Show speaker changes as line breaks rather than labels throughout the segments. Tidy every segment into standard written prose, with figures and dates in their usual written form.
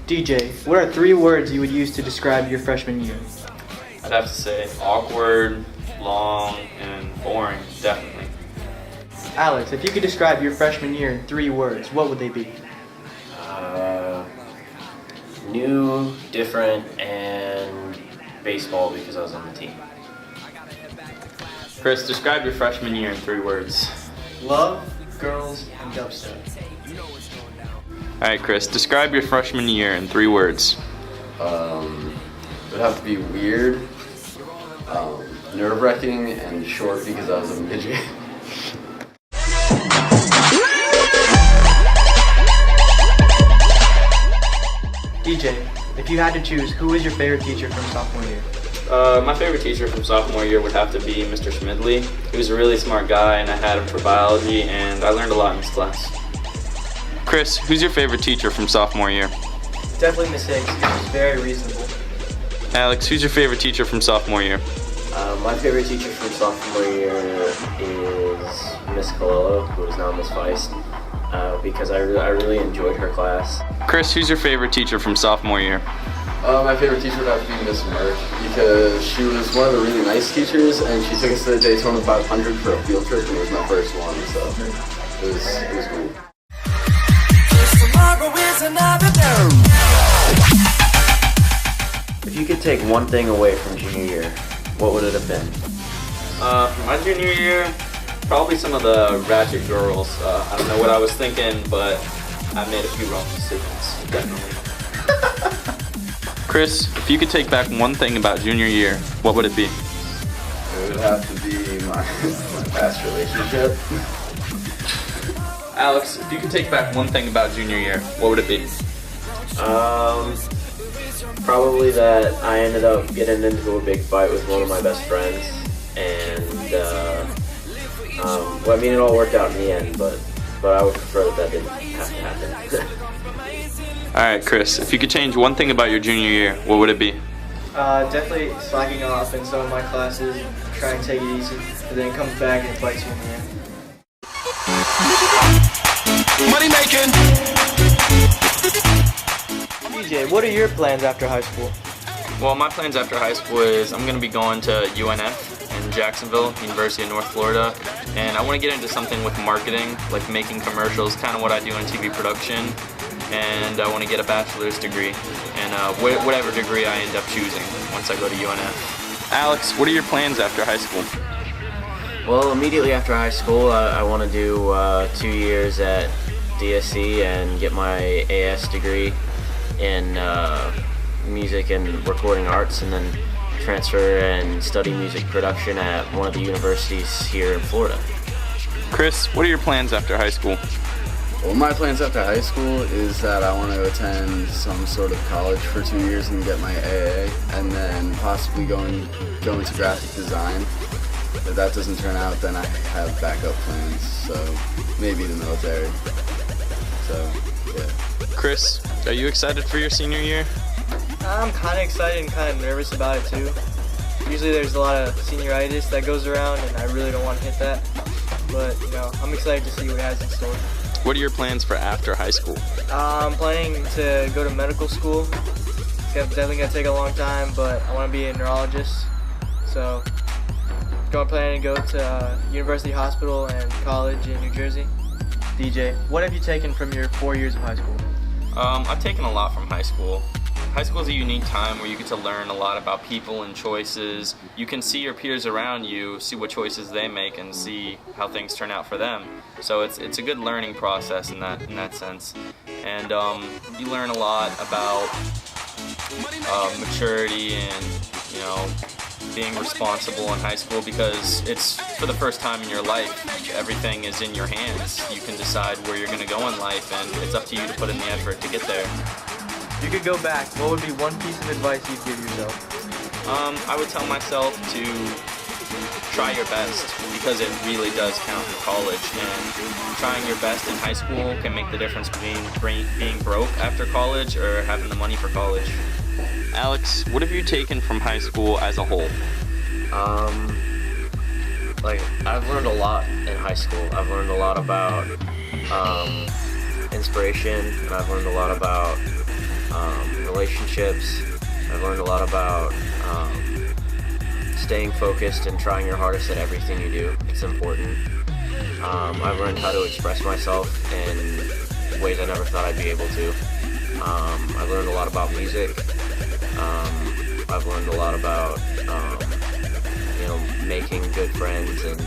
DJ, what are 3 words you would use to describe your freshman year?
I'd have to say awkward, long, and boring, definitely.
Alex, if you could describe your freshman year in 3 words, what would they be?
New, different, and baseball because I was on the team.
Chris, describe your freshman year in 3 words.
Love, girls, and dubstep.
Alright, Chris, describe your freshman year in 3 words.
It would have to be weird, nerve-wracking, and short because I was a midget.
DJ, if you had to choose, who was your favorite teacher from sophomore year?
My favorite teacher from sophomore year would have to be Mr. Schmidley. He was a really smart guy, and I had him for biology, and I learned a lot in his class. Chris, who's your favorite teacher from sophomore year?
Definitely Miss Hicks. She was very reasonable.
Alex, who's your favorite teacher from sophomore year?
My favorite teacher from sophomore year is Miss Colello, who is now Miss Feist, because I really enjoyed her class.
Chris, who's your favorite teacher from sophomore year?
My favorite teacher would have to be Miss Merck because she was one of the really nice teachers, and she took us to the Daytona 500 for a field trip, and it was my first one, so it was cool.
If you could take one thing away from junior year, what would it have been?
For my junior year, probably some of the ratchet girls. I don't know what I was thinking, but I made a few wrong decisions, definitely. Chris, if you could take back one thing about junior year, what would it be?
It would have to be my past relationship.
Alex, if you could take back one thing about junior year, what would it be?
Probably that I ended up getting into a big fight with one of my best friends, and well, I mean, it all worked out in the end, but I would prefer that didn't have to happen.
Alright, Chris, if you could change one thing about your junior year, what would it be?
Definitely slacking off in some of my classes, trying to take it easy, but then it comes back and it bites you in the end.
Money making.
DJ, what are your plans after high school?
Well, my plans after high school is I'm going to be going to UNF in Jacksonville, University of North Florida, and I want to get into something with marketing, like making commercials, kind of what I do in TV production, and I want to get a bachelor's degree, and whatever degree I end up choosing once I go to UNF. Alex, what are your plans after high school?
Well, immediately after high school, I want to do 2 years at DSC and get my AS degree in music and recording arts, and then transfer and study music production at one of the universities here in Florida.
Chris, what are your plans after high school?
Well, my plans after high school is that I want to attend some sort of college for 2 years and get my AA, and then possibly go into graphic design. If that doesn't turn out, then I have backup plans, so maybe the military. So, yeah.
Chris, are you excited for your senior year?
I'm kind of excited and kind of nervous about it too. Usually there's a lot of senioritis that goes around, and I really don't want to hit that. But, I'm excited to see what it has in store.
What are your plans for after high school?
I'm planning to go to medical school. It's definitely going to take a long time, but I want to be a neurologist. So, planning to go to University Hospital and college in New Jersey. DJ, what have you taken from your 4 years of high school?
I've taken a lot from high school. High school is a unique time where you get to learn a lot about people and choices. You can see your peers around you, see what choices they make, and see how things turn out for them. So it's a good learning process in that sense. And you learn a lot about maturity and being responsible in high school, because it's for the first time in your life. Everything is in your hands. You can decide where you're going to go in life, and it's up to you to put in the effort to get there.
If you could go back, what would be one piece of advice you'd give yourself?
I would tell myself to try your best, because it really does count in college, and trying your best in high school can make the difference between being broke after college or having the money for college. Alex, what have you taken from high school as a whole?
I've learned a lot in high school. I've learned a lot about inspiration, and I've learned a lot about relationships. I've learned a lot about staying focused and trying your hardest at everything you do. It's important. I've learned how to express myself in ways I never thought I'd be able to. I've learned a lot about music. I've learned a lot about making good friends and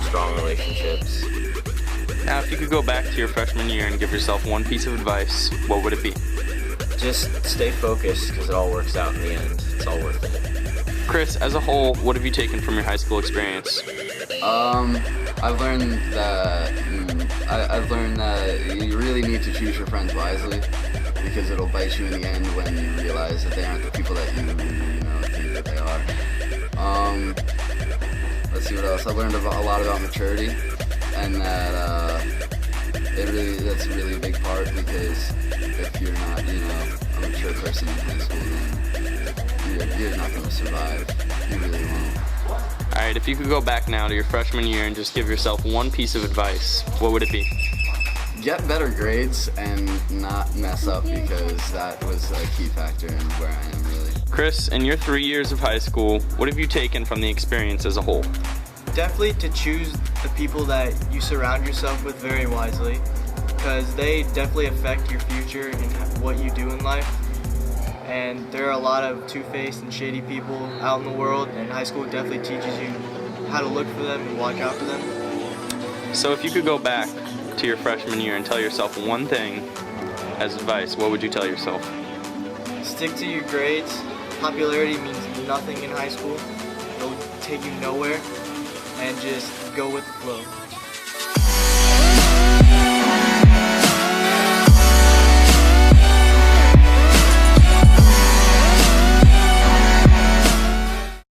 strong relationships.
Now, if you could go back to your freshman year and give yourself one piece of advice, what would it be?
Just stay focused, because it all works out in the end. It's all worth it.
Chris, as a whole, what have you taken from your high school experience?
I've learned that I've learned that you really need to choose your friends wisely, because it'll bite you in the end when you realize that they aren't the people that you think that they are. Let's see what else. I've learned a lot about maturity, and that that's a really big part, because if you're not a mature person in high school, then you're not going to survive. You really won't.
Alright, if you could go back now to your freshman year and just give yourself one piece of advice, what would it be?
Get better grades and not mess up, because that was a key factor in where I am, really.
Chris, in your 3 years of high school, what have you taken from the experience as a whole?
Definitely to choose the people that you surround yourself with very wisely, because they definitely affect your future and what you do in life. And there are a lot of two-faced and shady people out in the world, and high school definitely teaches you how to look for them and watch out for them.
So if you could go back to your freshman year and tell yourself one thing as advice, what would you tell yourself?
Stick to your grades. Popularity means nothing in high school. It'll take you nowhere, and just go with the flow.